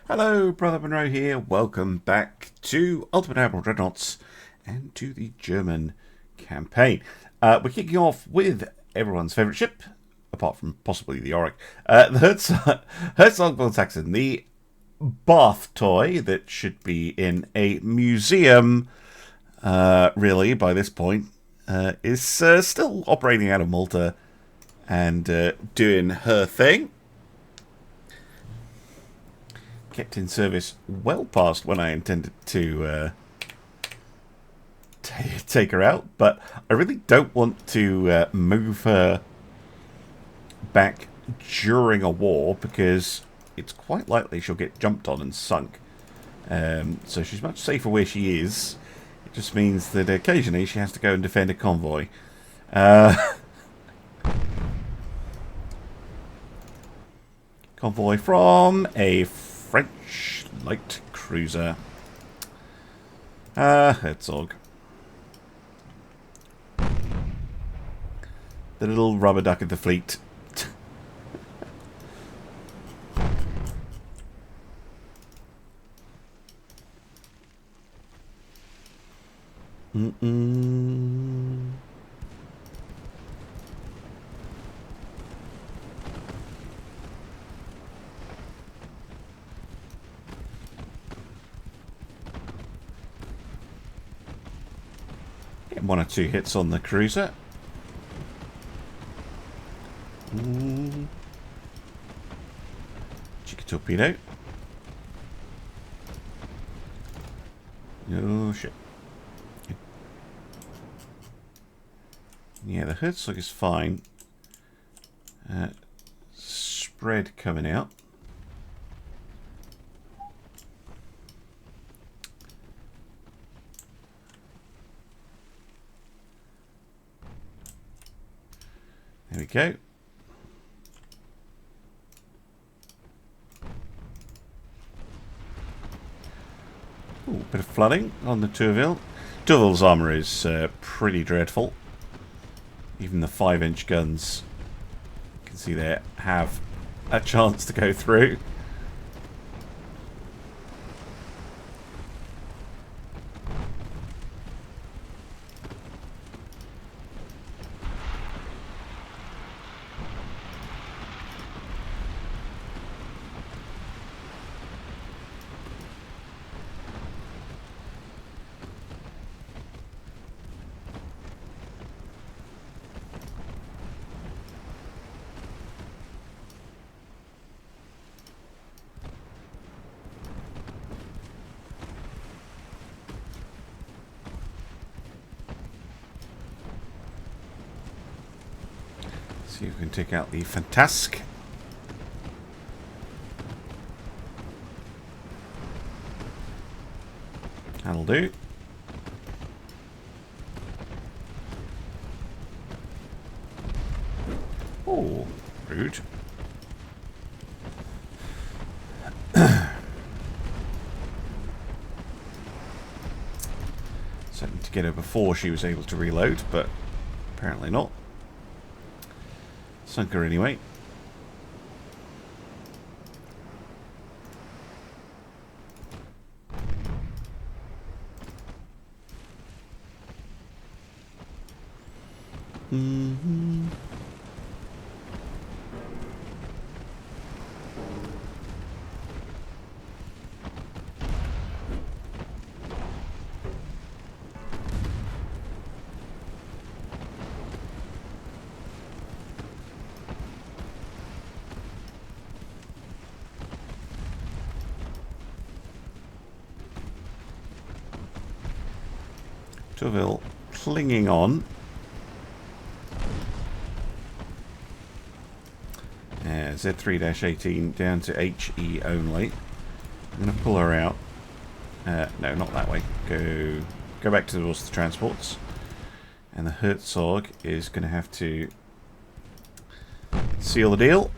Hello, Brother Monroe here. Welcome back to Ultimate Admiral Dreadnoughts and to the German campaign. We're kicking off with everyone's favourite ship, apart from possibly the Auric, the Herzog von Sachsen, the bath toy that should be in a museum, really, by this point, is still operating out of Malta and doing her thing. Kept in service well past when I intended to take her out, but I really don't want to move her back during a war because it's quite likely she'll get jumped on and sunk. So she's much safer where she is. It just means that occasionally she has to go and defend a convoy. Convoy from a French light cruiser. Herzog. The little rubber duck of the fleet. Get one or two hits on the cruiser. Cheeky torpedo. Oh shit. Yeah, the Herzog is fine. Spread coming out. There we go. Ooh, bit of flooding on the Tourville. Tourville's armour is pretty dreadful. Even the 5-inch guns, you can see there, have a chance to go through. See if we can take out the Fantask. That'll do. Oh, rude. Certainly to get her before she was able to reload, but apparently not. Sunk her anyway. Tourville clinging on. Z3-18 down to HE only. I'm going to pull her out. No, not that way. Go back towards the transports. And the Herzog is going to have to seal the deal.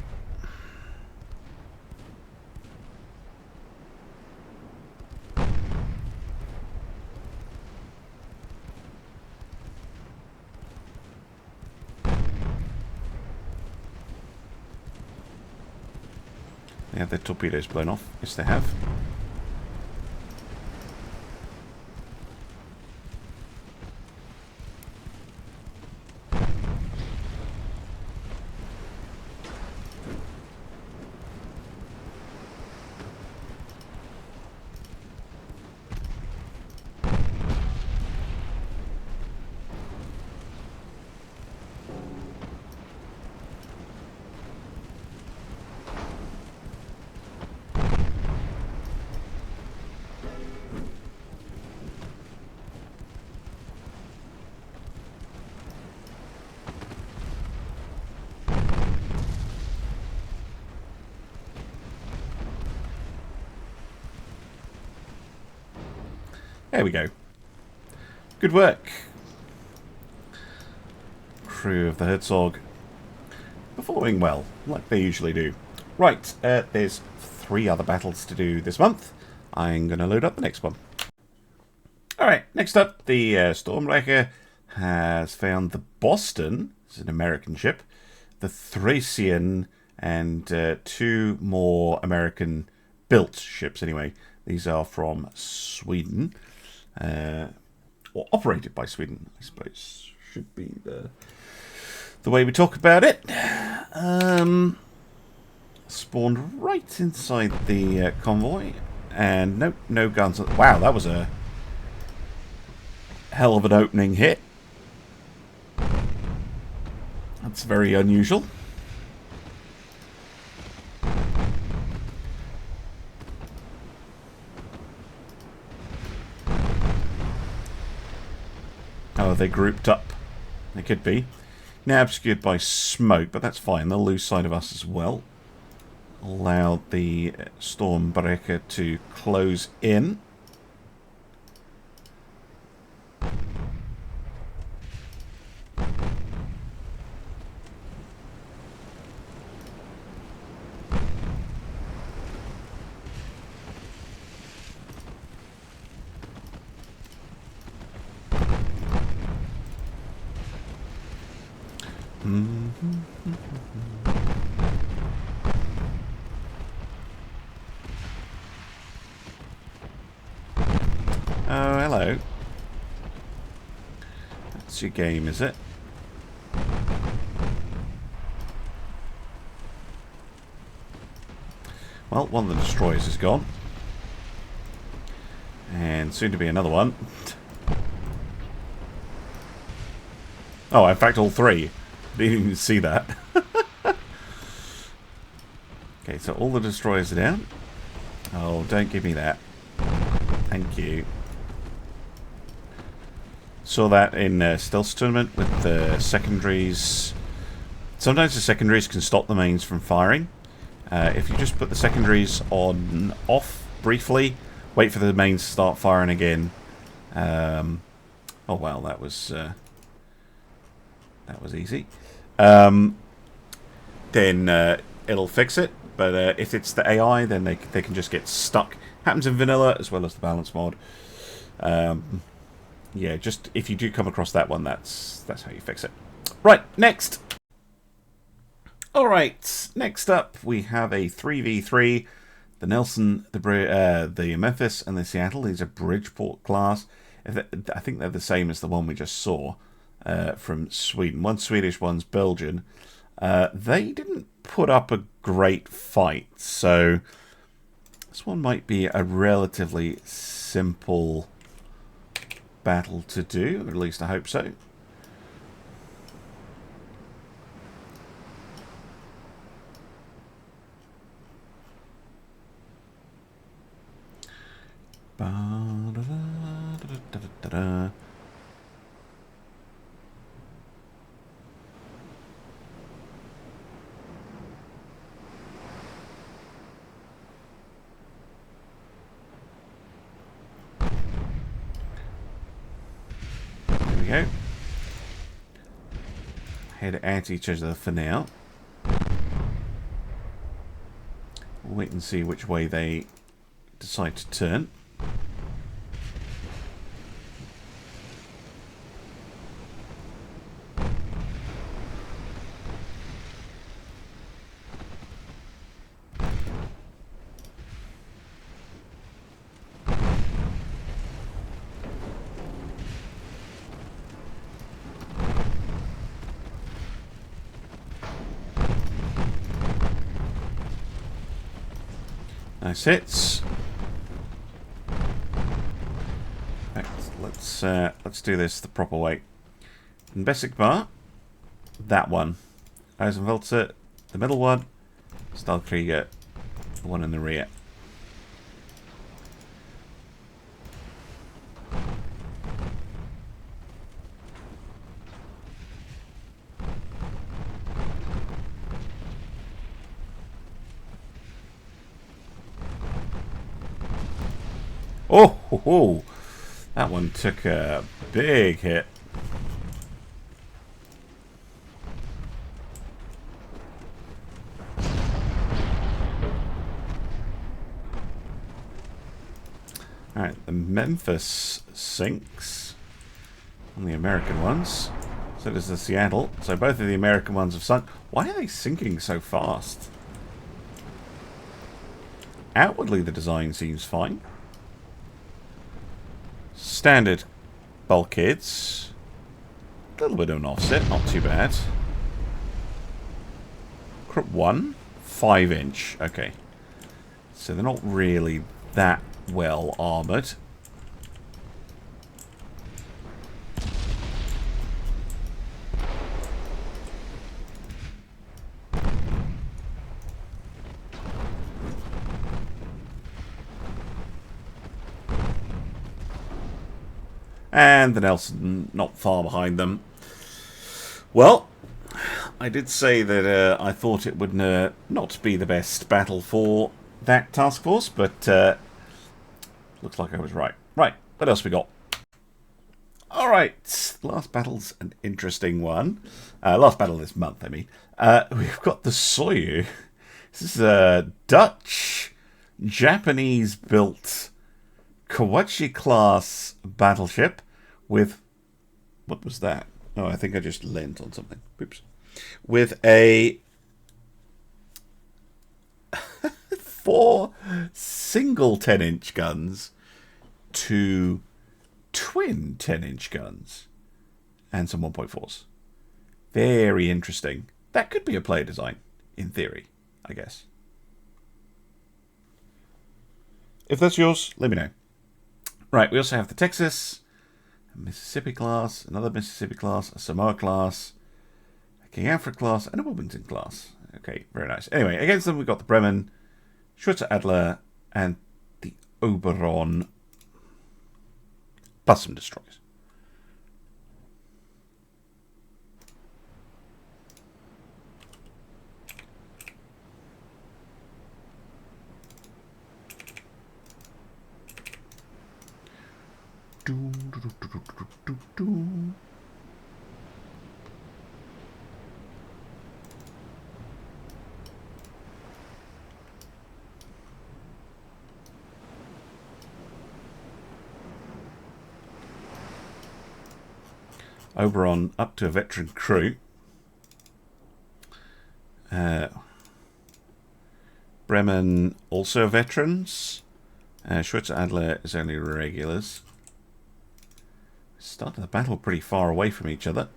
They have their torpedoes blown off. Yes, they have. There we go. Good work, crew of the Herzog. Performing well, like they usually do. Right, there's 3 other battles to do this month. I'm going to load up the next one. Alright, next up, the Stormbreaker has found the Boston, it's an American ship, the Thracian, and 2 more American-built ships anyway. These are from Sweden. Or operated by Sweden, I suppose, should be the way we talk about it. Spawned right inside the convoy, and no guns. Wow, that was a hell of an opening hit. That's very unusual. Oh, they grouped up. They could be. Now obscured by smoke, but that's fine. They'll lose sight of us as well. Allow the Stormbreaker to close in. Oh, hello. That's your game, is it? Well, one of the destroyers is gone. And soon to be another one. Oh, in fact, all 3. Didn't even see that. Okay, so all the destroyers are down. Oh, don't give me that. Thank you. Saw that in Stealth Tournament with the secondaries. Sometimes the secondaries can stop the mains from firing. If you just put the secondaries on off briefly, wait for the mains to start firing again. Oh well, that was easy. Then it'll fix it. But if it's the AI, then they can just get stuck. Happens in vanilla as well as the balance mod. Yeah, just if you do come across that one, that's how you fix it. Right, next. Alright, next up we have a 3v3. The Nelson, the Memphis, and the Seattle. These are Bridgeport class. I think they're the same as the one we just saw from Sweden. One's Swedish, one's Belgian. They didn't put up a great fight, so this one might be a relatively simple battle to do, or at least I hope so. Go. Head at each other for now. We'll wait and see which way they decide to turn. Nice hits. Right, let's do this the proper way. Basic bar. That one. Eisenwälzer, the middle one. Stahlkrieger, the one in the rear. Oh, ho, ho. That one took a big hit. Alright, the Memphis sinks on the American ones. So does the Seattle. So both of the American ones have sunk. Why are they sinking so fast? Outwardly, the design seems fine. Standard bulkheads. A little bit of an offset, not too bad. Crop 1, 5-inch. Okay. So they're not really that well armoured. And the Nelson not far behind them. Well, I did say that I thought it would not be the best battle for that task force, but looks like I was right. Right, what else we got? Alright, last battle's an interesting one. Last battle this month, I mean. We've got the Soyu. This is a Dutch, Japanese-built Kawachi class battleship with, what was that? Oh, I think I just leant on something. Oops. With a 4 single 10-inch guns, 2 twin 10-inch guns, and some 1.4s. Very interesting. That could be a player design, in theory, I guess. If that's yours, let me know. Right, we also have the Texas, a Mississippi class, another Mississippi class, a Samoa class, a King Alfred class, and a Wilmington class. Okay, very nice. Anyway, against them we've got the Bremen, Schweitzer Adler, and the Oberon, plus some destroyers. Oberon up to a veteran crew. Bremen also veterans. Schweitzer Adler is only regulars. Started the battle pretty far away from each other.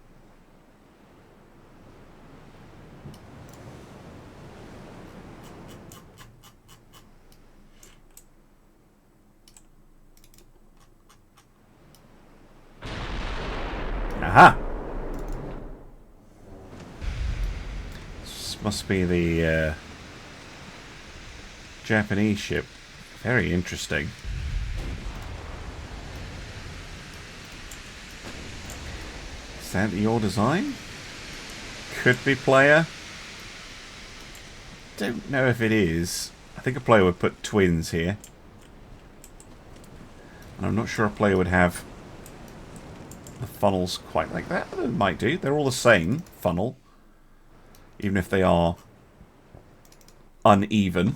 Aha! This must be the Japanese ship. Very interesting. Is that your design? Could be player. Don't know if it is. I think a player would put twins here. And I'm not sure a player would have the funnels quite like that. They might do. They're all the same funnel. Even if they are uneven.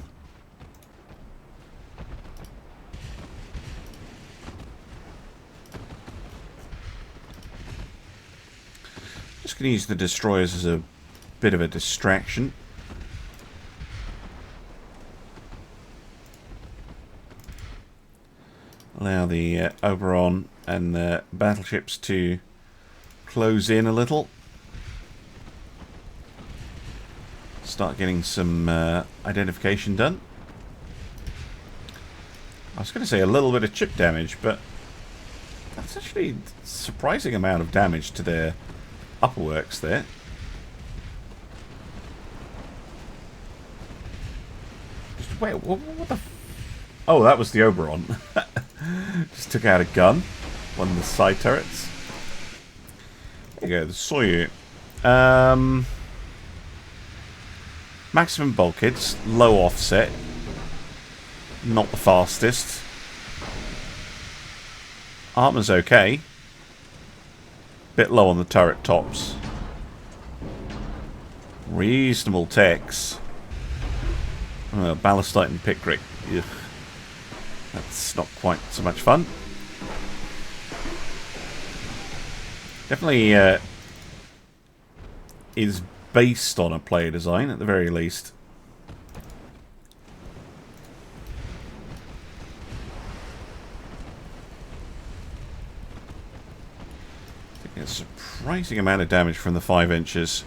Just going to use the destroyers as a bit of a distraction. Allow the Oberon and the battleships to close in a little. Start getting some identification done. I was going to say a little bit of chip damage, but that's actually a surprising amount of damage to their upper works there. Just wait, what the? Oh, that was the Oberon. Just took out a gun, one of the side turrets. There you go, the Soyu. Maximum bulkheads, low offset. Not the fastest. Armor's okay. Bit low on the turret tops. Reasonable techs. Ballistite and Pickrick. Ugh. That's not quite so much fun. Definitely is based on a player design at the very least. A surprising amount of damage from the 5 inches.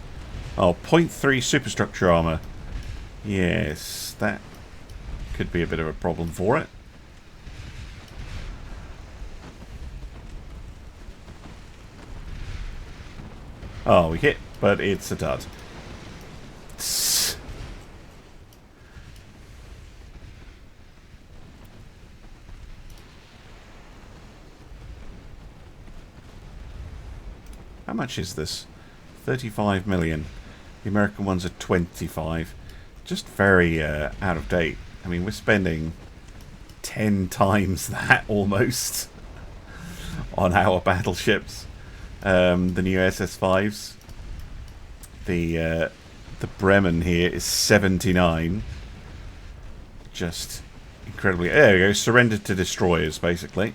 Oh, 0.3 superstructure armor. Yes, that could be a bit of a problem for it. Oh, we hit, but it's a dud. How much is this? 35 million. The American ones are 25. Just very out of date. I mean, we're spending 10 times that almost on our battleships. The new SS5s. The Bremen here is 79. Just incredibly. There we go. Surrendered to destroyers, basically.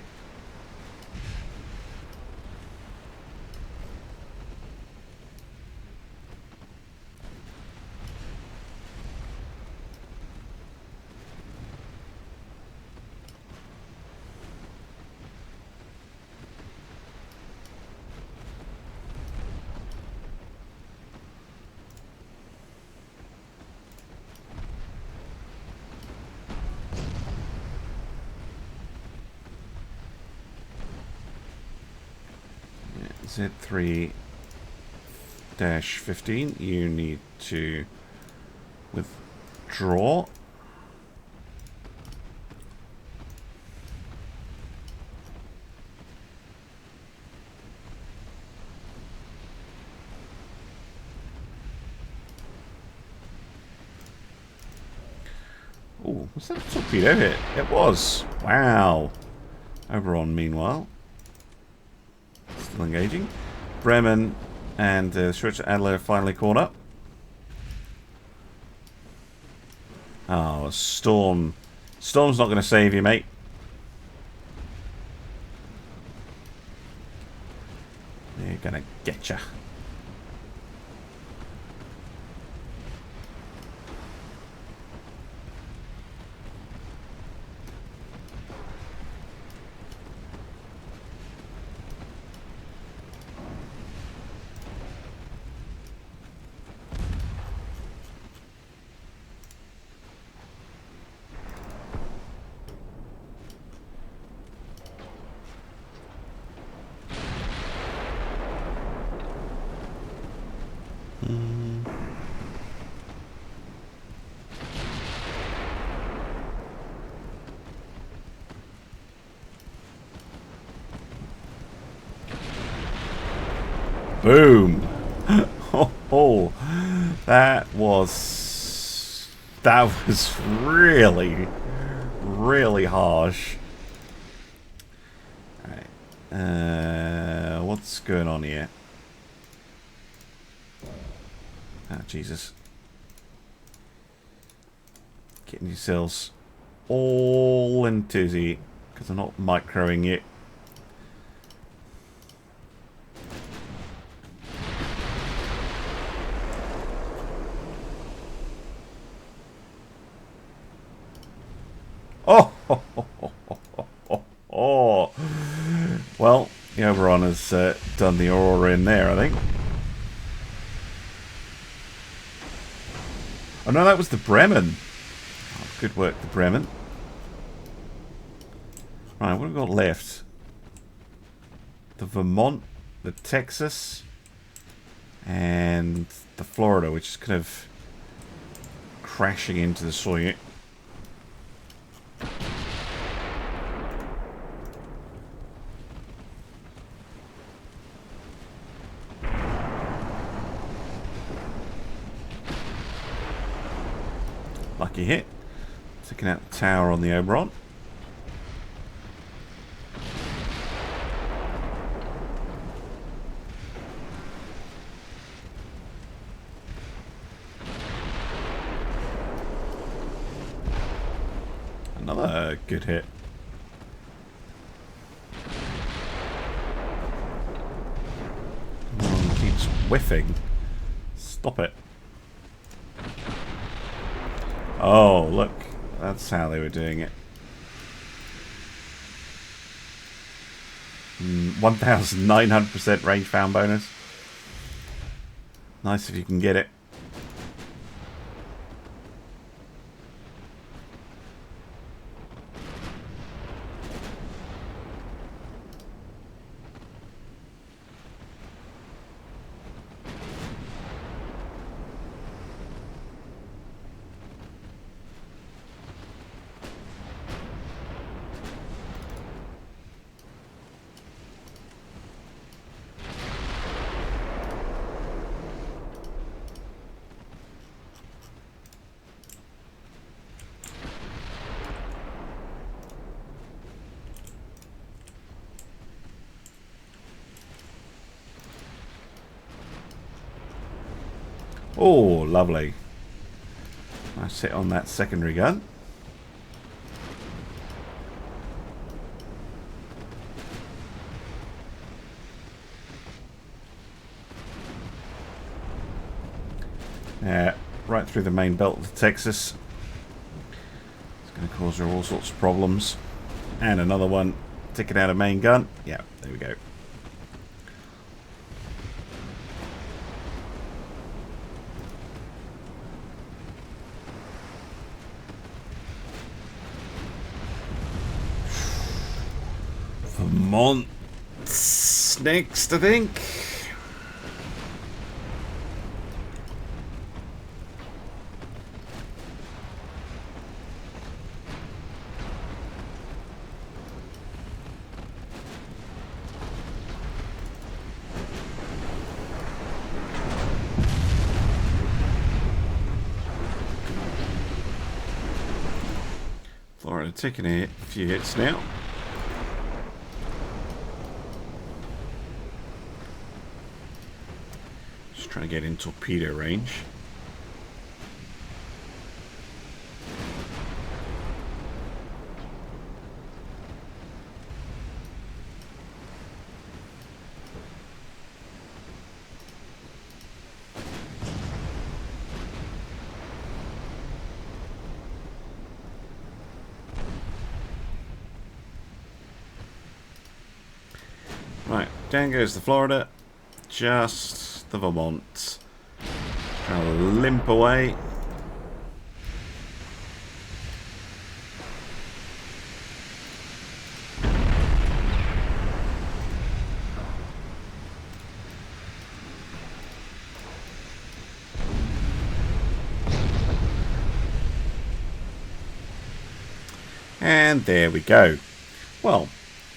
Z3-15, you need to withdraw. Oh, was that a torpedo hit? It was. Wow. Oberon, meanwhile. Still engaging. Bremen and Schwarz Adler finally caught up. Oh, Storm. Storm's not going to save you, mate. They're going to get you. Boom! Oh, that was really, really harsh. All right, what's going on here? Ah, Jesus! Getting yourselves all in tizzy because I'm not microing it. Oh, well, the Oberon has done the Aurora in there, I think. Oh no, that was the Bremen. Oh, good work, the Bremen. Right, what have we got left? The Vermont, the Texas, and the Florida, which is kind of crashing into the soil. Lucky hit. Taking out the tower on the Oberon. Another good hit. One keeps whiffing. Stop it. Oh, look. That's how they were doing it. 1,900% range found bonus. Nice if you can get it. Oh, lovely. Nice hit on that secondary gun. Right through the main belt of Texas. It's going to cause her all sorts of problems. And another one ticking out a main gun. Yeah, there we go. Vermont's next, I think. Florida taking a few hits now. Trying to get in torpedo range. Right, down goes the Florida. Just the Vermont. Trying to limp away. And there we go. Well,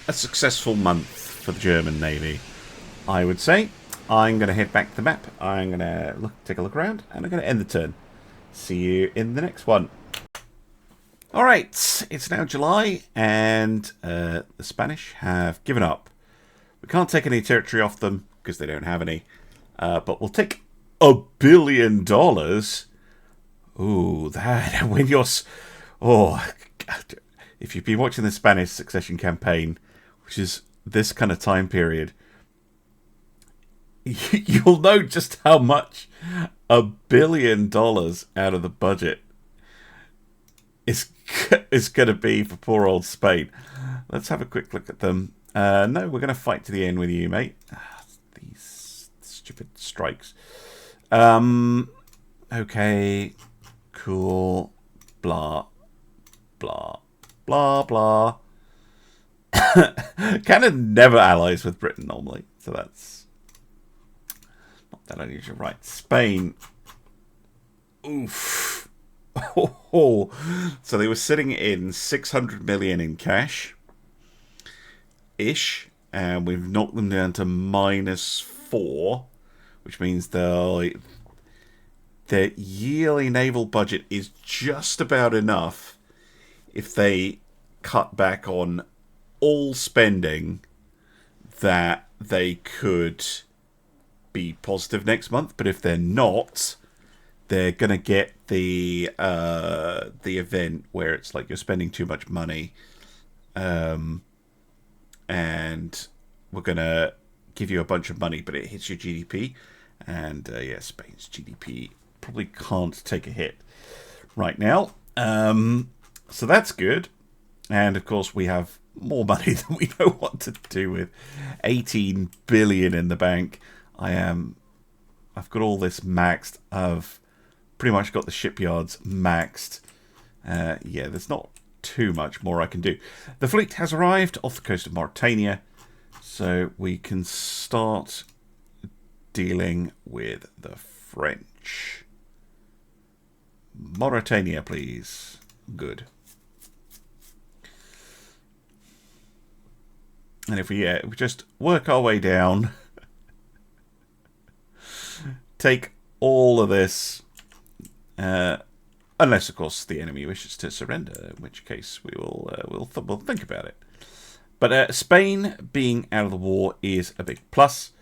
a successful month for the German Navy, I would say. I'm going to head back to the map. I'm going to take a look around, and I'm going to end the turn. See you in the next one. Alright, it's now July, and the Spanish have given up. We can't take any territory off them, because they don't have any. But we'll take $1 billion. Ooh, that, when you're... Oh, God. If you've been watching the Spanish succession campaign, which is this kind of time period, you'll know just how much $1 billion out of the budget is going to be for poor old Spain. Let's have a quick look at them. No, we're going to fight to the end with you, mate. These stupid strikes. Okay, cool. Blah, blah, blah, blah. Canada never allies with Britain normally, so that's not that unusual. Right, Spain. Oof. So they were sitting in 600 million in cash ish, and we've knocked them down to -4, which means their yearly naval budget is just about enough if they cut back on all spending that they could be positive next month. But if they're not, they're gonna get the event where it's like you're spending too much money, and we're gonna give you a bunch of money, but it hits your GDP, and yeah, Spain's GDP probably can't take a hit right now. So that's good, and of course we have more money than we know what to do with. 18 billion in the bank. I've got all this maxed. I've pretty much got the shipyards maxed. Yeah, there's not too much more I can do. The fleet has arrived off the coast of Mauritania, so we can start dealing with the French. Mauritania, please. Good. And if we just work our way down, take all of this, unless of course the enemy wishes to surrender, in which case we'll think about it. But Spain being out of the war is a big plus.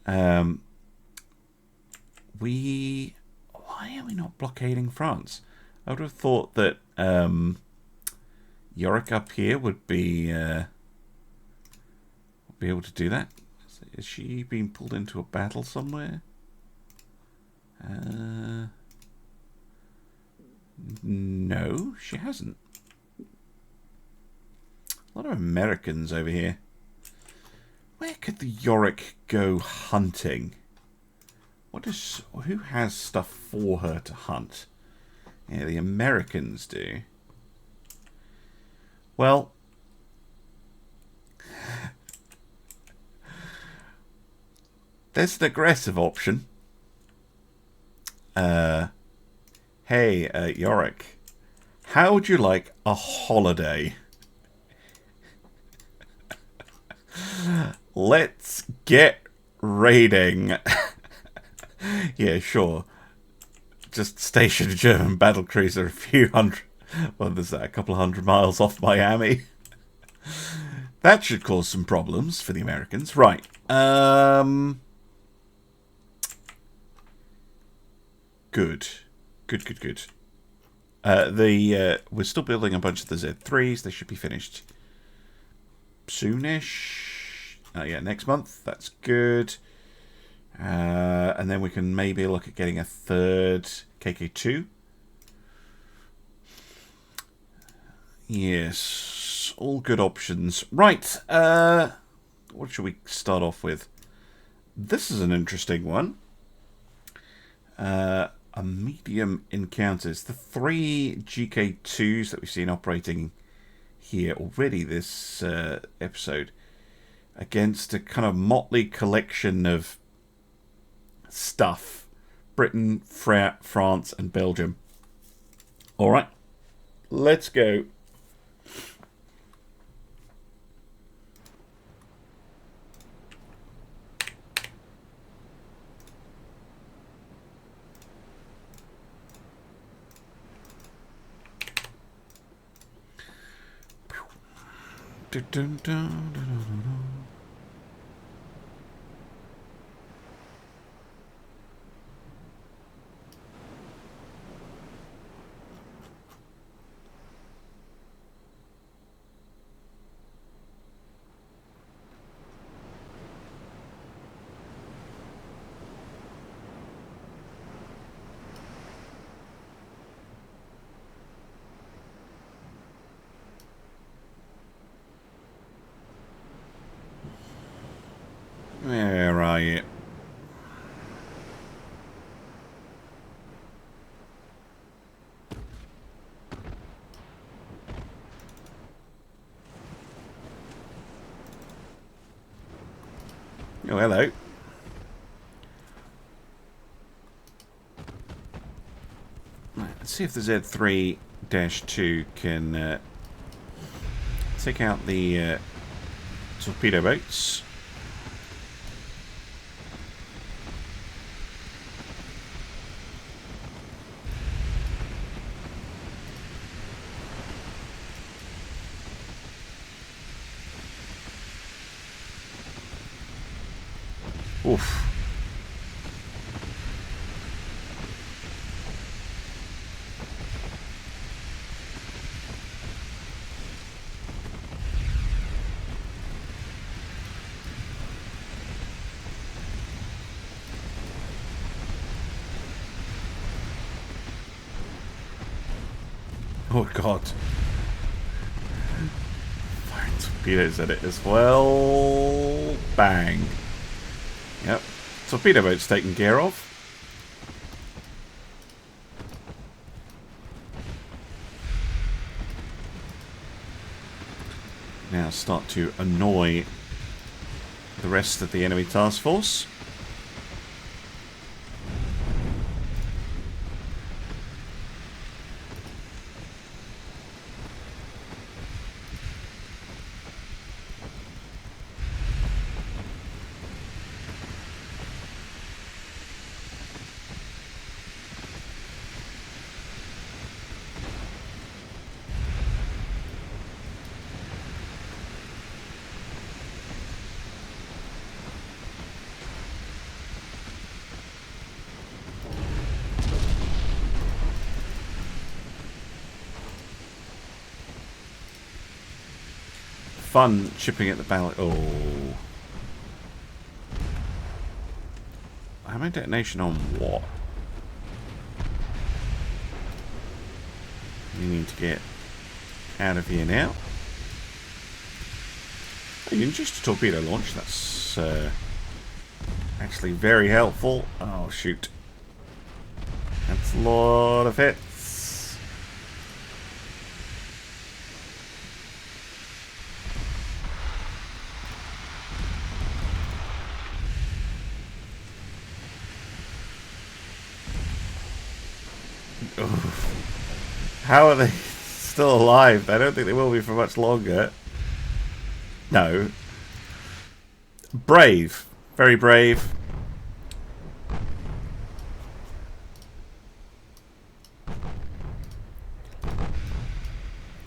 Why are we not blockading France? I would have thought that Yorick up here would be able to do that. Is she being pulled into a battle somewhere? No, she hasn't. A lot of Americans over here. Where could the Yorick go hunting? Who has stuff for her to hunt? Yeah, the Americans do. Well, there's an aggressive option. Hey, Yorick, how would you like a holiday? Let's get raiding. Yeah, sure. Just station a German battle cruiser a few hundred... Well, there's that, a couple of hundred miles off Miami. That should cause some problems for the Americans. Right. Good. Good. We're still building a bunch of the Z3s. They should be finished soonish. Yeah, next month. That's good. And then we can maybe look at getting a third KK2. Yes, all good options. Right, what should we start off with? This is an interesting one. A medium encounters. The 3 GK2s that we've seen operating here already this episode against a kind of motley collection of stuff. Britain, France, and Belgium. All right, let's go. Dun, dun, dun, dun, dun, dun. Where are you? Oh, hello. Right, let's see if the Z3-2 can take out the torpedo boats. Oof. Oh god. Fire torpedoes at it as well. Bang. Yep. Torpedo boat's taken care of. Now start to annoy the rest of the enemy task force. Fun chipping at the ballot. Oh. Having detonation on what? You need to get out of here now. Oh, you can just a torpedo launch. That's actually very helpful. Oh, shoot. That's a lot of hits. How are they still alive? I don't think they will be for much longer. No. Brave. Very brave.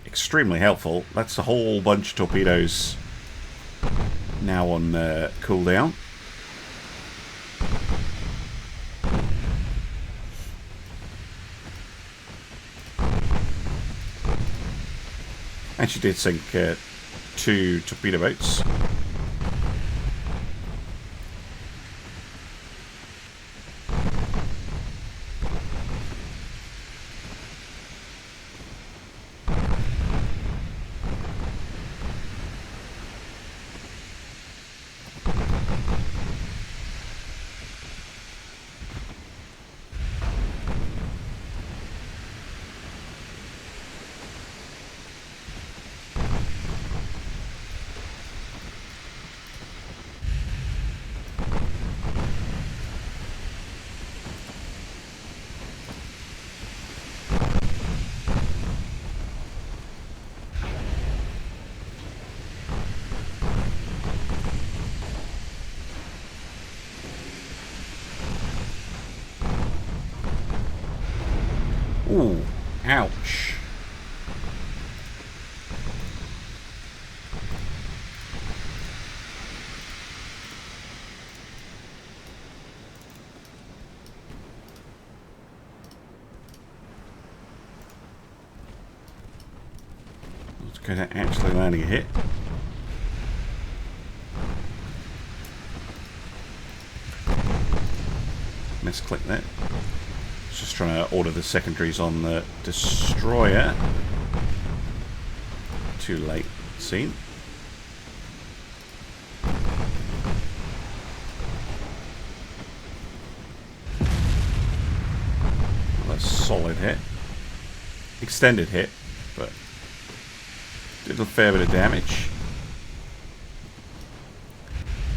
Extremely helpful. That's a whole bunch of torpedoes now on cooldown. And she did sink 2 torpedo boats. Ooh, ouch. Let's go to actually landing a hit. Misclick that. Just trying to order the secondaries on the destroyer. Too late, it seemed. Well, a solid hit. Extended hit, but did a fair bit of damage.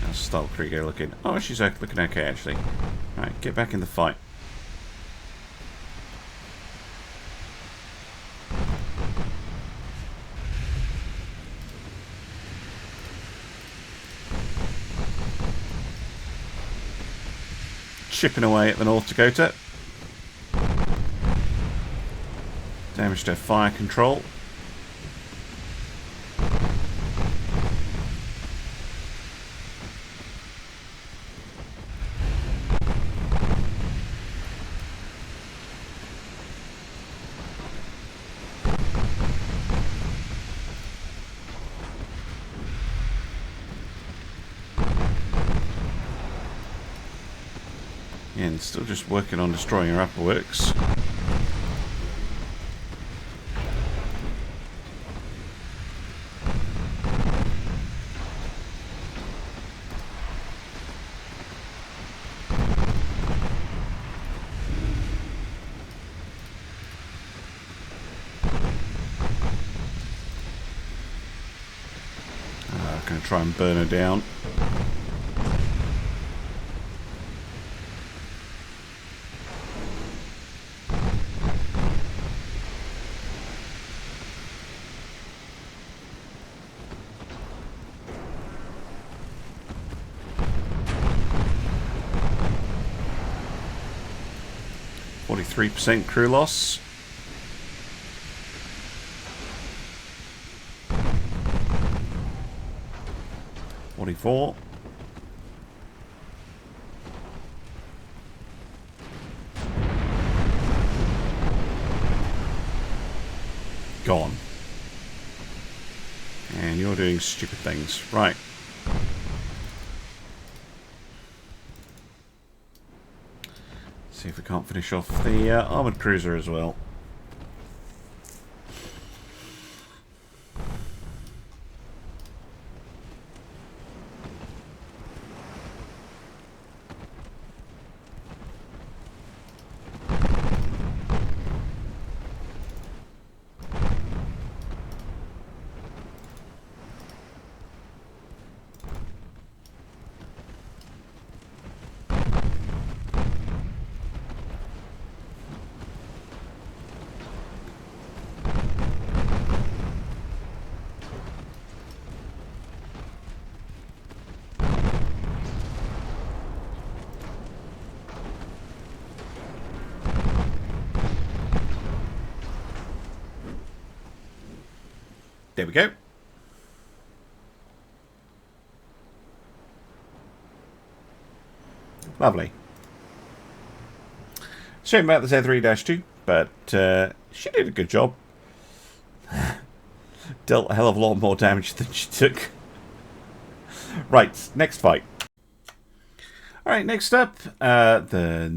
Now hostile Krieger looking? Oh, she's looking okay, actually. Alright, get back in the fight. Chipping away at the North Dakota. Damage to fire control. And still just working on destroying our upper works. Going to try and burn her down. %, crew loss. $44. Gone. And you're doing stupid things. Right. See if we can't finish off the armoured cruiser as well. There we go. Lovely. Shame about the Z3-2, but she did a good job. Dealt a hell of a lot more damage than she took. Right, next fight. Alright, next up, the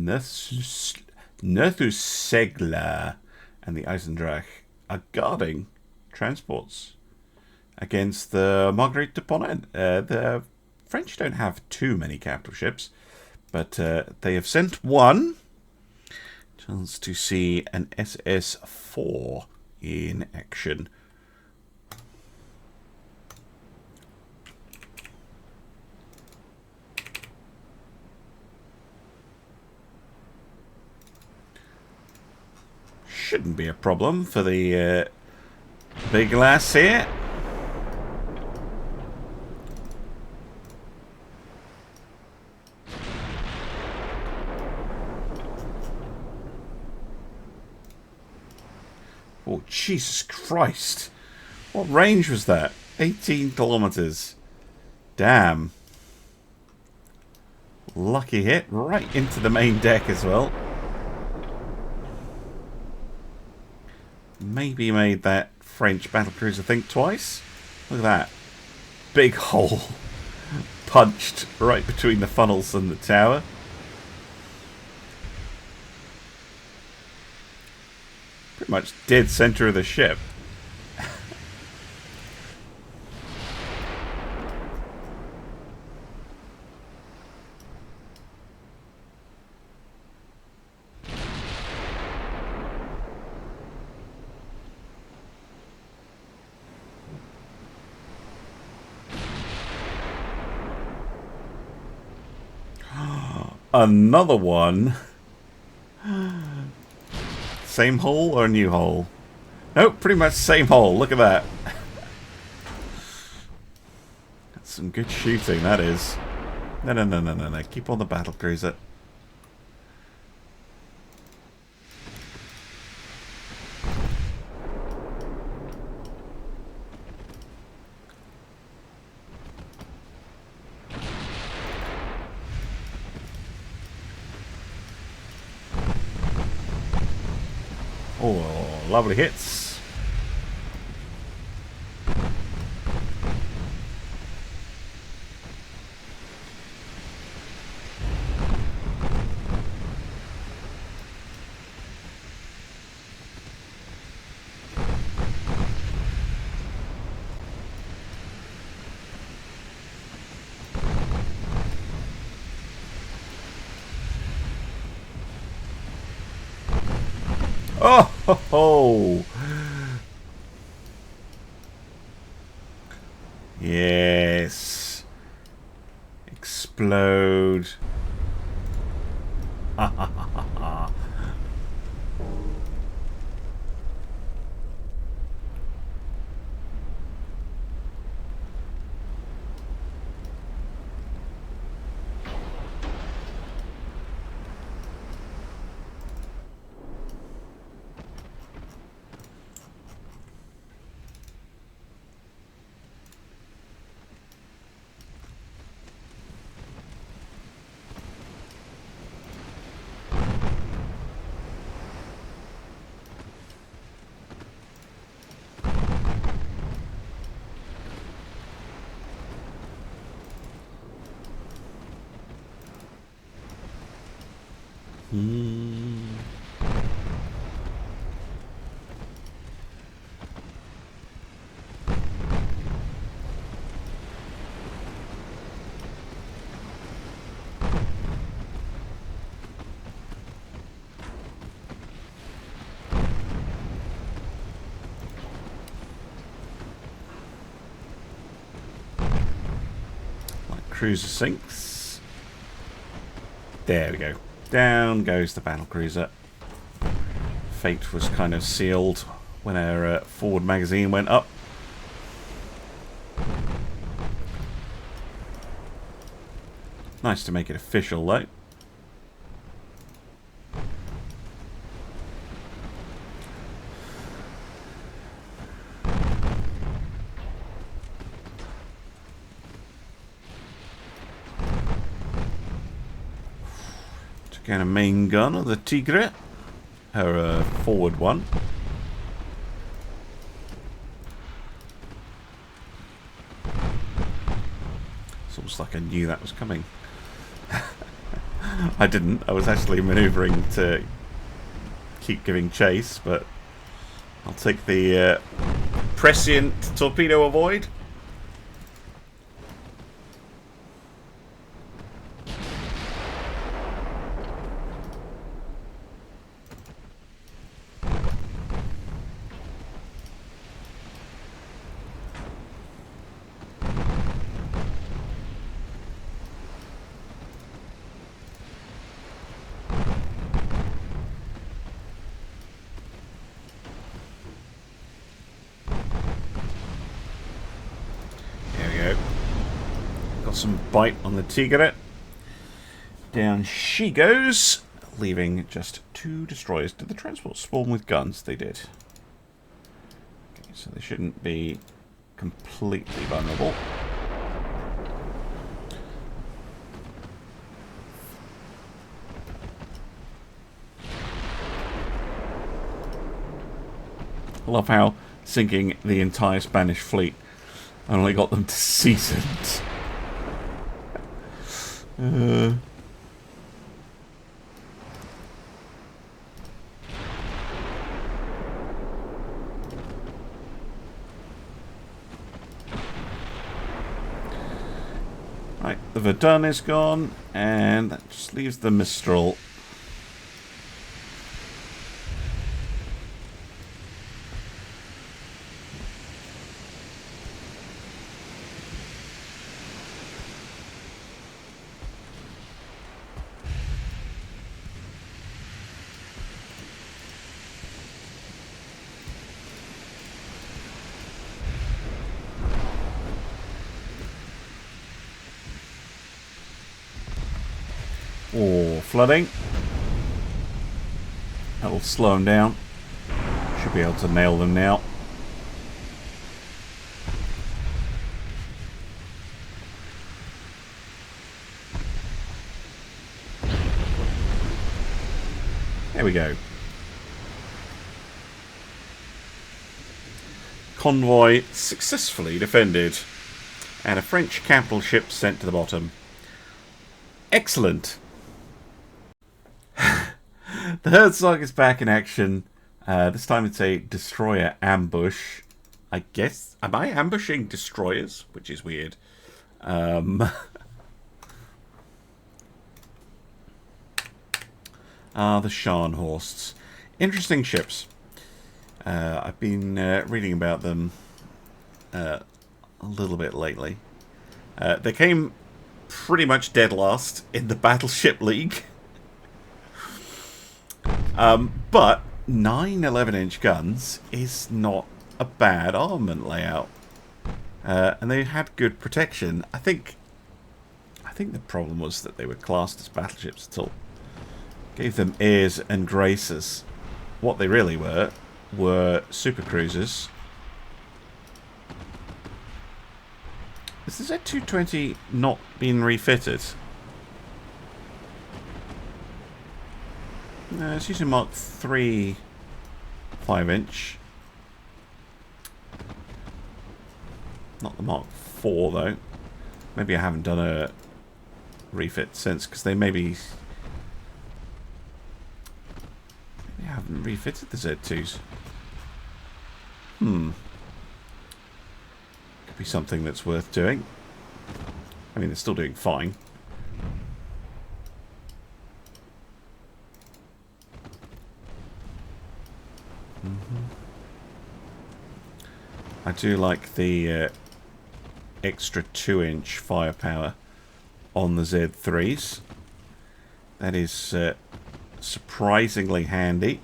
Nerthusegler and the Eisendrach are guarding transports against the Marguerite de Ponant. The French don't have too many capital ships, but they have sent one. Chance to see an SS4 in action. Shouldn't be a problem for the big lass here. Oh, Jesus Christ. What range was that? 18 kilometers. Damn. Lucky hit. Right into the main deck as well. Maybe made that French battlecruiser think twice. Look at that. Big hole. Punched right between the funnels and the tower. Pretty much dead center of the ship. another one. Same hole or a new hole? Nope, pretty much same hole. Look at that. That's some good shooting, that is. No, no, no, no, no, no. Keep on the battle cruiser. Oh, lovely hits. Oh, ho, ho. Yes. Explode. Ha ha ha ha. Cruiser sinks. There we go. Down goes the battle cruiser. Fate was kind of sealed when our forward magazine went up. Nice to make it official though. Again, a main gun of the Tigre, her forward one. It's almost like I knew that was coming. I didn't. I was actually manoeuvring to keep giving chase, but I'll take the prescient torpedo avoid. Some bite on the Tigre. Down she goes, leaving just 2 destroyers. Did the transport spawn with guns? They did. Okay, so they shouldn't be completely vulnerable. I love how sinking the entire Spanish fleet only got them to seasoned. Right, the Verdun is gone, and that just leaves the Mistral. or flooding. That'll slow them down. Should be able to nail them now. There we go. Convoy successfully defended, and a French capital ship sent to the bottom. Excellent. The Herzog is back in action. This time it's a destroyer ambush. I guess. Am I ambushing destroyers? Which is weird. The Scharnhorsts. Interesting ships. I've been reading about them a little bit lately. They came pretty much dead last in the Battleship League. But 9 11-inch guns is not a bad armament layout. And they had good protection. I think the problem was that they were classed as battleships at all. Gave them airs and graces. What they really were supercruisers. Is the Z220 not been refitted? No, it's using Mark 3 5-inch. Not the Mark 4 though. Maybe I haven't done a refit since, because they maybe haven't refitted the Z2s. Could be something that's worth doing. I mean, they're still doing fine. I do like the extra 2-inch firepower on the Z3s. That is surprisingly handy.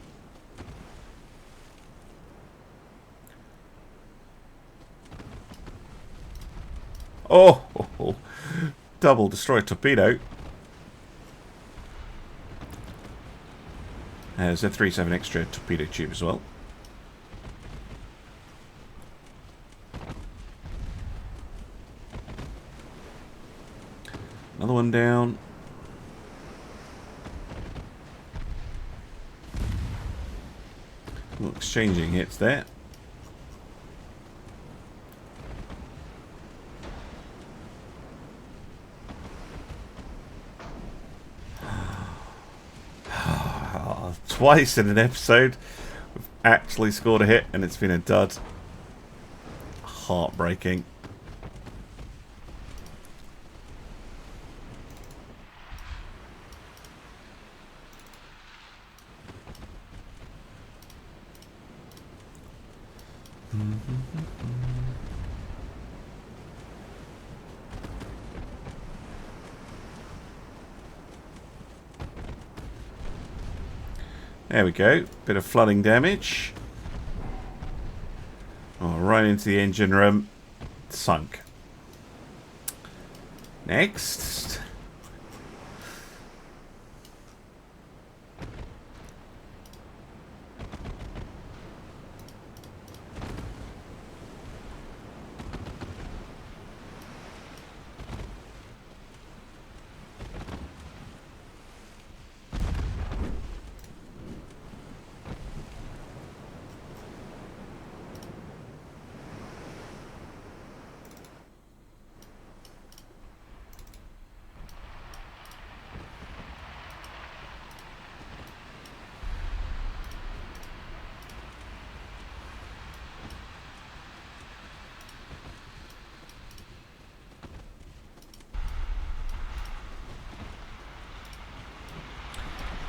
Oh, double destroyer torpedo. Z3s have an extra torpedo tube as well. Another one down. Well, exchanging hits there. Twice in an episode we've actually scored a hit and it's been a dud. Heartbreaking. There we go. Bit of flooding damage. Oh, right into the engine room. Sunk. Next.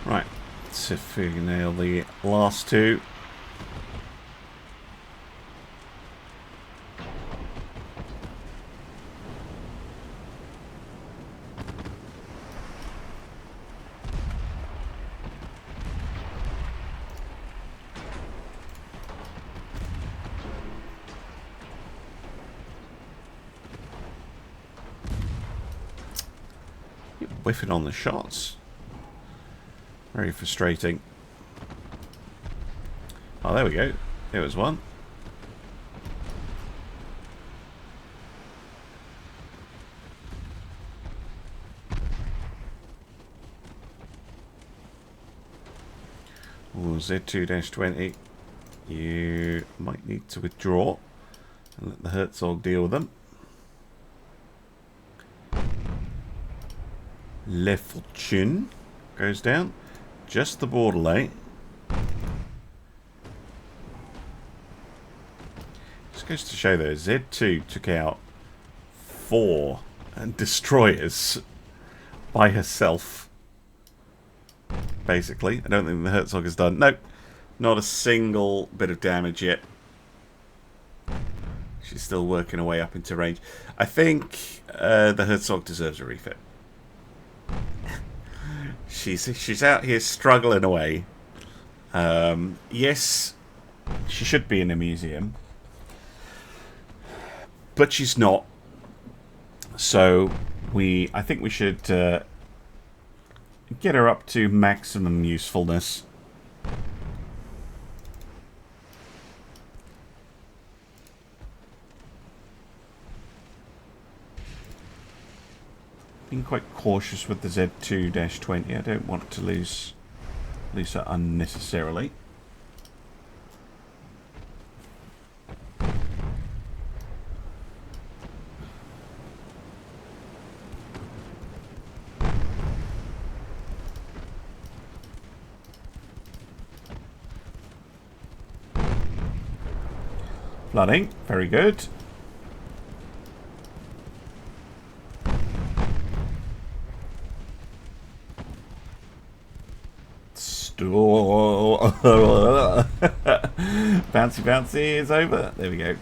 Right, let's see if we can nail the last two. You're whiffing on the shots. Very frustrating. Oh, there we go. There was one. Oh, Z2-20. You might need to withdraw and let the Herzog deal with them. Le Fortune goes down. Just the borderlay. Just goes to show though, Z2 took out 4 destroyers by herself. Basically. I don't think the Herzog has done. Nope. Not a single bit of damage yet. She's still working her way up into range. I think the Herzog deserves a refit. She's out here struggling away. Yes, she should be in a museum. But she's not. So I think we should get her up to maximum usefulness. Being quite cautious with the Z2-20. I don't want to lose her unnecessarily. Flooding, very good. Bouncy bouncy is over. There we go.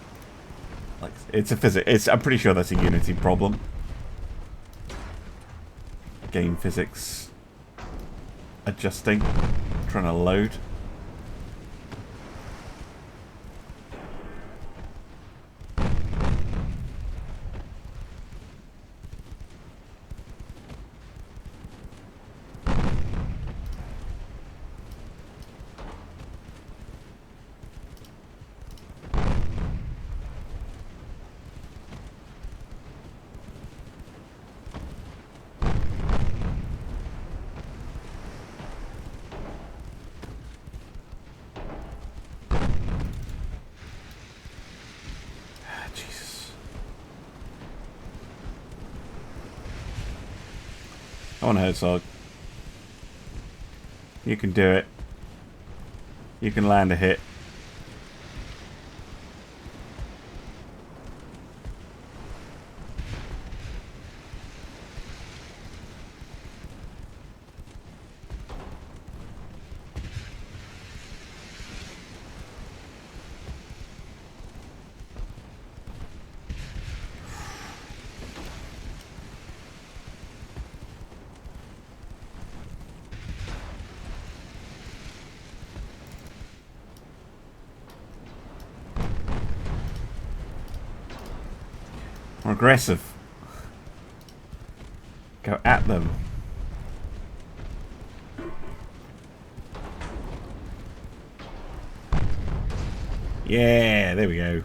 Like, it's a physics. I'm pretty sure that's a Unity problem. Game physics adjusting, trying to load. Come on, Herzog. You can do it. You can land a hit. More aggressive. Go at them. Yeah, there we go.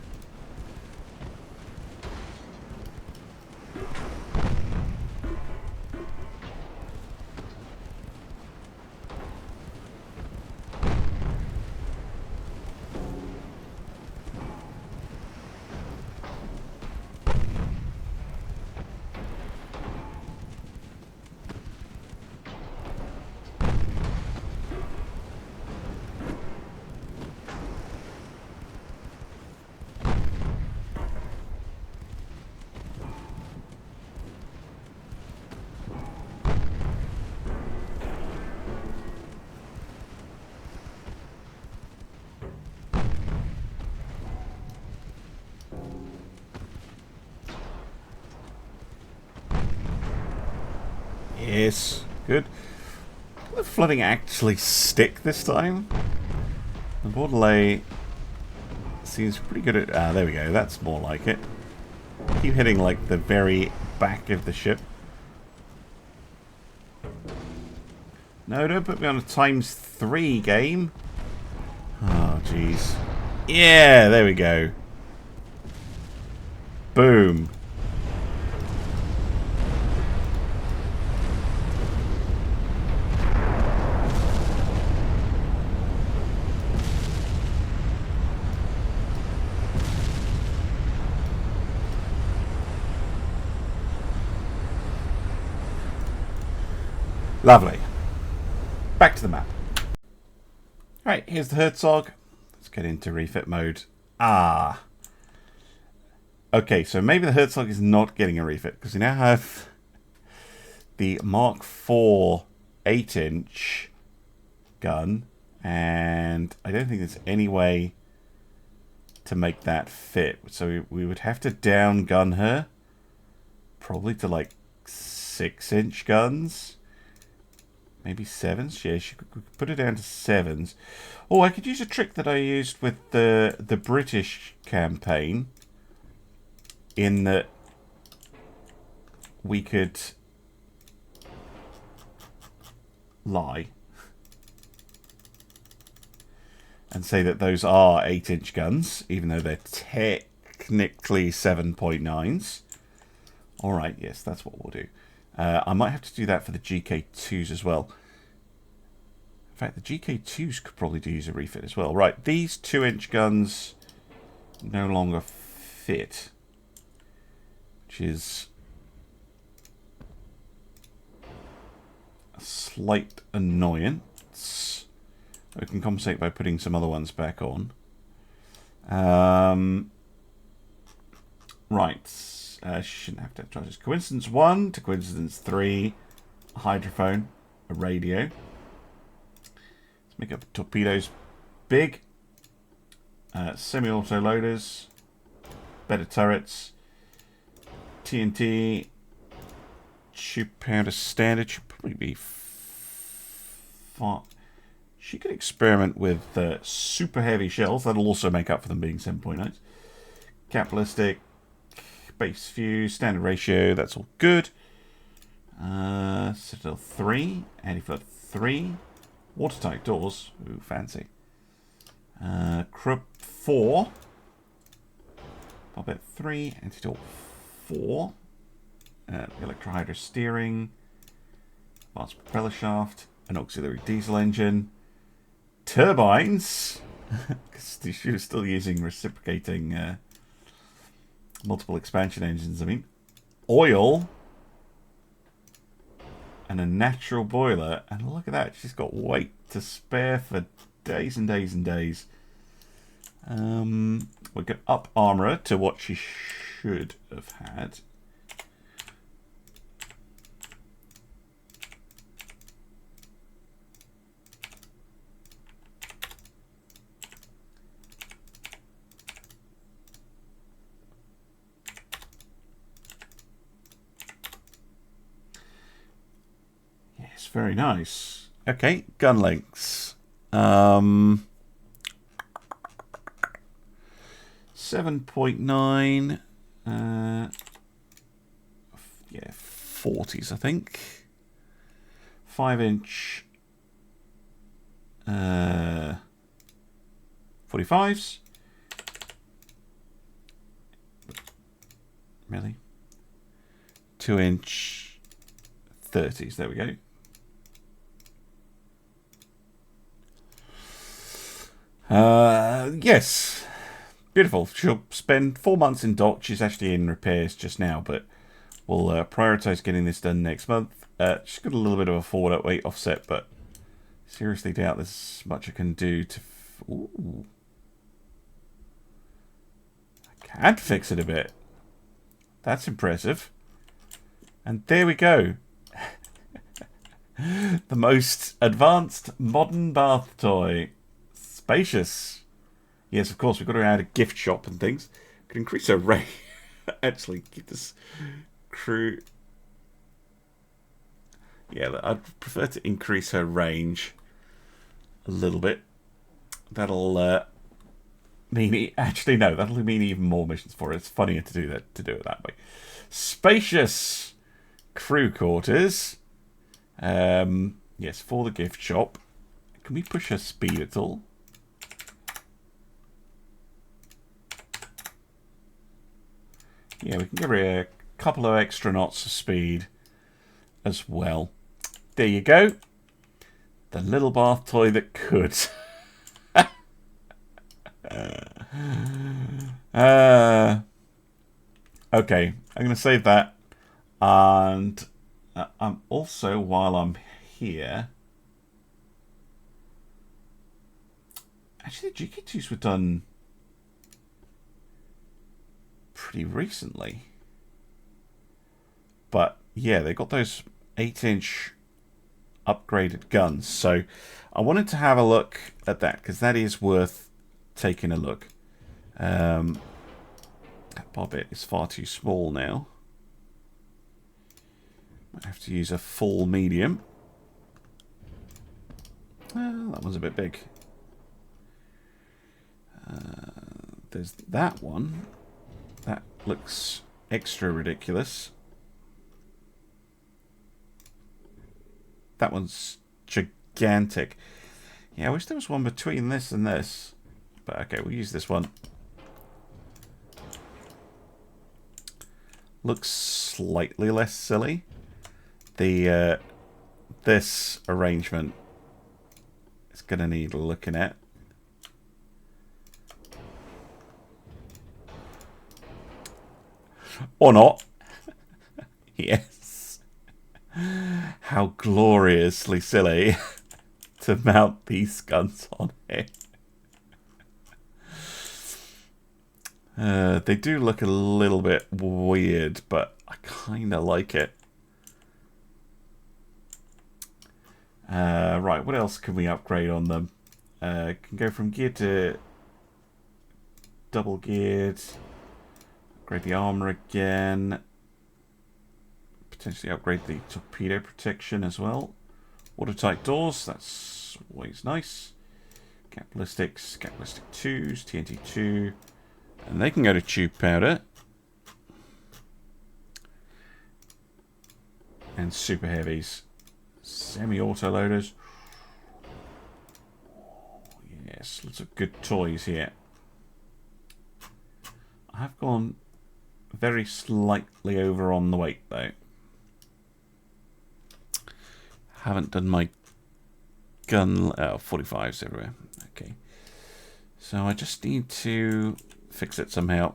Yes, good. Will the flooding actually stick this time? The borderlay seems pretty good at... Ah, there we go. That's more like it. Keep hitting like the very back of the ship. No, don't put me on a ×3 game. Oh, jeez. Yeah, there we go. Boom. Lovely. Back to the map. Right, here's the Herzog. Let's get into refit mode. Ah. Okay, so maybe the Herzog is not getting a refit because we now have the Mark IV 8-inch gun, and I don't think there's any way to make that fit. So we would have to down gun her, probably to like 6-inch guns. Maybe 7s? Yeah, she could put it down to 7s. Oh, I could use a trick that I used with the British campaign, in that we could lie and say that those are 8-inch guns, even though they're technically 7.9s. Alright, yes, that's what we'll do. I might have to do that for the GK2s as well. In fact, the GK2s could probably use a refit as well. Right, these 2-inch guns no longer fit, which is a slight annoyance. We can compensate by putting some other ones back on. Right. Shouldn't have to try this. Coincidence 1 to coincidence 3. A hydrophone. A radio. Let's make up torpedoes big. Semi-auto loaders. Better turrets. TNT. Tube powder standard. Should probably be far. She could experiment with super heavy shells. That'll also make up for them being 7.9. Capitalistic. Base fuse, standard ratio, that's all good. Citadel 3, anti-flood 3, watertight doors, ooh, fancy. Krupp 4, Bobette 3, anti-torque 4, electrohydro steering, advanced propeller shaft, an auxiliary diesel engine, turbines, because she was still using reciprocating multiple expansion engines, I mean. Oil. And a natural boiler. And look at that. She's got weight to spare for days and days and days. We can up armourer to what she should have had. Very nice. Okay, gun lengths. 7.9. Yeah, 40s, I think. 5-inch. 45s. Really? 2-inch 30s. There we go. Yes. Beautiful. She'll spend 4 months in dock. She's actually in repairs just now, but we'll prioritise getting this done next month. She's got a little bit of a forward weight offset, but seriously doubt there's much I can do to... Ooh. I can fix it a bit. That's impressive. And there we go. The most advanced modern bath toy. Spacious. Yes, of course, we've got to add a gift shop and things. We can increase her range. Actually, keep this crew... Yeah, I'd prefer to increase her range a little bit. That'll mean... Actually, no, that'll mean even more missions for her. It's funnier to do it that way. Spacious crew quarters. Yes, for the gift shop. Can we push her speed at all? Yeah, we can give her a couple of extra knots of speed as well. There you go. The little bath toy that could. Okay, I'm going to save that. And I'm also, while I'm here... Actually, the GK2s were done pretty recently. But, yeah, they got those 8-inch upgraded guns. So, I wanted to have a look at that, because that is worth taking a look. That bobbit is far too small now. Might have to use a full medium. That one's a bit big. There's that one. That looks extra ridiculous. That one's gigantic. Yeah, I wish there was one between this and this. But okay, we'll use this one. Looks slightly less silly. The this arrangement is going to need looking at. Or not. Yes. How gloriously silly to mount these guns on it. They do look a little bit weird, but I kind of like it. Right, what else can we upgrade on them? Can go from gear to double geared. Upgrade the armor again. Potentially upgrade the torpedo protection as well. Watertight doors, that's always nice. Cat ballistics, cat ballistic 2s, TNT 2. And they can go to tube powder. And super heavies. Semi-auto loaders. Yes, lots of good toys here. I have gone very slightly over on the weight though. Haven't done my gun... Oh, 45s everywhere. Okay. So I just need to fix it somehow.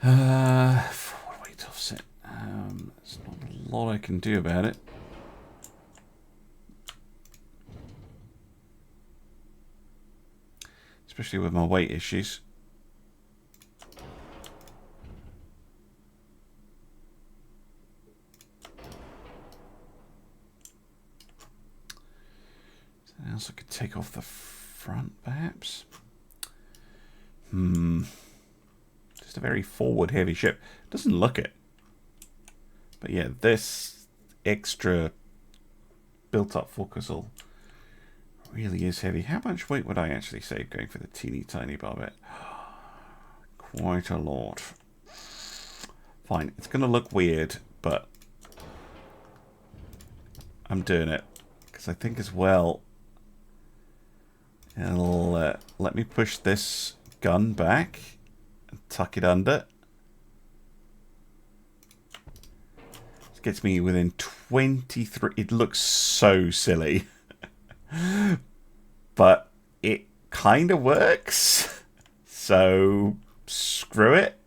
Forward weight offset. There's not a lot I can do about it. Especially with my weight issues. Something else I could take off the front, perhaps? Just a very forward heavy ship. Doesn't look it. But yeah, this extra built up forecastle really is heavy. How much weight would I actually save going for the teeny tiny barbette? Quite a lot. Fine, it's going to look weird, but I'm doing it. Because I think as well, it'll let me push this gun back and tuck it under. It gets me within 23. It looks so silly. But it kind of works. So screw it.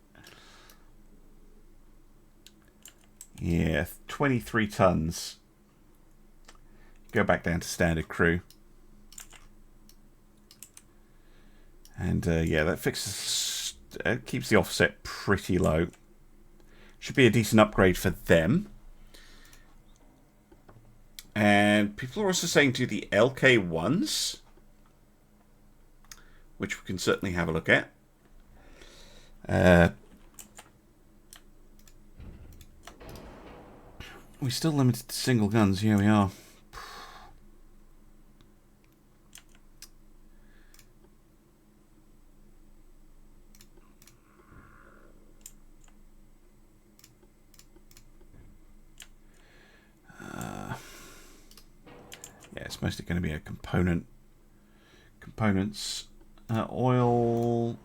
Yeah, 23 tons. Go back down to standard crew. And yeah, that fixes, keeps the offset pretty low. Should be a decent upgrade for them. And people are also saying do the LK1s, which we can certainly have a look at. We're still limited to single guns. Here we are. it's mostly going to be a components, oil,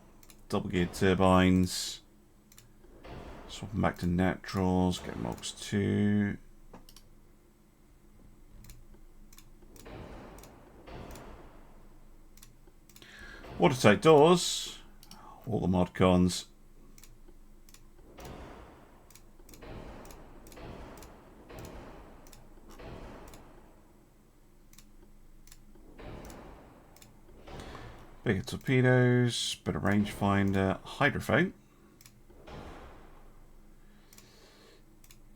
double geared turbines. Swap them back to naturals. Get Mox 2. Watertight doors. All the mod cons. Bigger torpedoes, better rangefinder, hydrophone.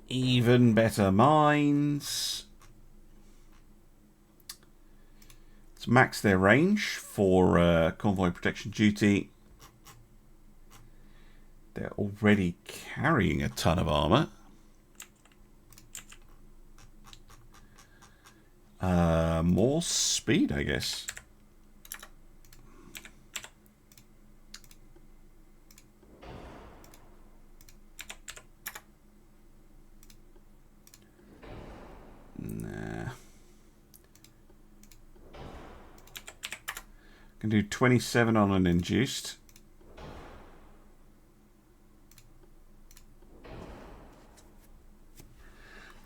Even better mines. Let's max their range for convoy protection duty. They're already carrying a ton of armor. More speed, I guess. Nah. Can do 27 on an induced.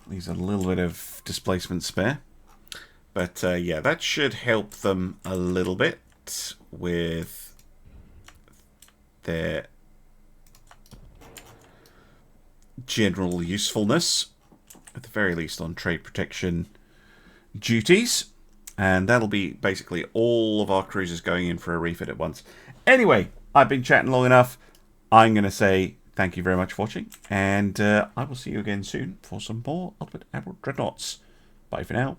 Leaves a little bit of displacement spare. But yeah, that should help them a little bit with their general usefulness. At the very least on trade protection duties. And that'll be basically all of our cruisers going in for a refit at once. Anyway, I've been chatting long enough. I'm going to say thank you very much for watching. And I will see you again soon for some more Ultimate Admiral Dreadnoughts. Bye for now.